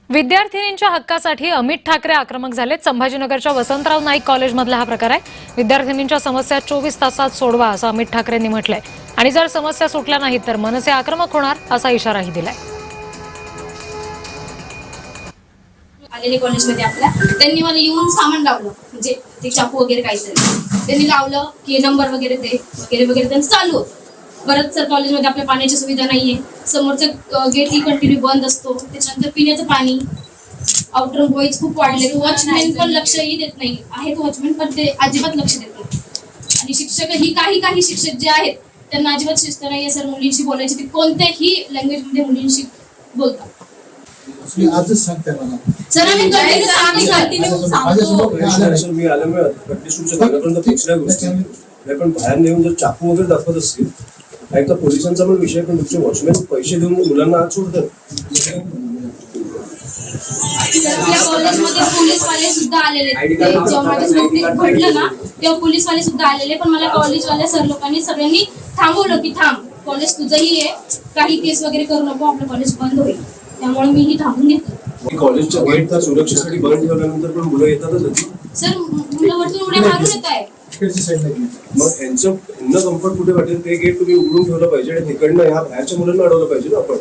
विद्यार्थिनींच्या हक्कासाठी अमित ठाकरे आक्रमक झालेत. संभाजीनगरच्या वसंतराव नाईक कॉलेजमधला हा प्रकार आहे. विद्यार्थिनींच्या समस्या 24 तासात सोडवा असं अमित ठाकरेंनी म्हटलंय आणि जर समस्या सुटल्या नाहीत तर मनसे आक्रमक होणार असा इशाराही दिलाय. आलेले कॉलेजमध्ये आपल्या त्यांनी मला येऊन सामान लावलं, म्हणजे ते चाकू वगैरे काहीतरी त्यांनी लावलं की नंबर वगैरे ते वगैरे वगैरे त्यांचं चालू होतं. परत सर कॉलेजमध्ये आपल्या पाण्याची सुविधा नाहीये, समोरचं गेट ही कंटिन्यू बंद असतो. त्याच्यानंतर पिण्याचं पाणी, आउटर बॉईज खूप वाढले, वॉचमॅन पण लक्षही देत नाही. आहेत वॉचमॅन पण ते अजिबात लक्ष देत नाही. आणि शिक्षक ही काही शिक्षक जे आहेत त्यांना अजिबात शिस्त नाहीये. सर मुलींशी बोलायची ते कोणत्याही लँग्वेजमध्ये मुलींशी बोलतात. आजच सांगते मला सर आम्ही मी आल्यामुळे तुमच्या घरापर्यंत दुसऱ्या गोष्टी पण बाहेर नेऊन जर चाकू वगैरे दाखवत असतील, एक तर पोलिसांचा पण विषय, पण तुमचे वॉचमॅन पैसे देऊन मुलांना आत सोडतात. या कॉलेजमध्ये पोलीसवाले सुद्धा आलेले. जेव्हा माझ्यासोबत घडलं ना तेव्हा पोलीसवाले सुद्धा आलेले, पण मला कॉलेजवाल्या सर लोकांनी सगळ्यांनी थांबवलं की थांब, कॉलेज तुझंही आहे, काही केस वगैरे करू नको, आपलं कॉलेज बंद होईल. त्यामुळे मी ही थांबून घेतलं. कॉलेजच्या गेट तर सुरक्षेसाठी बंद ठेवल्यानंतर पण मुलं येतातच. सर मुलं वरतून उड्या मारून येत आहे. मग यांना कम्फर्ट कुठे वाटेल ते गेट तुम्ही उघडून ठेवलं पाहिजे आणि तिकडनं ह्या बाहेरच्या मुलांना अडवलं पाहिजे ना आपण.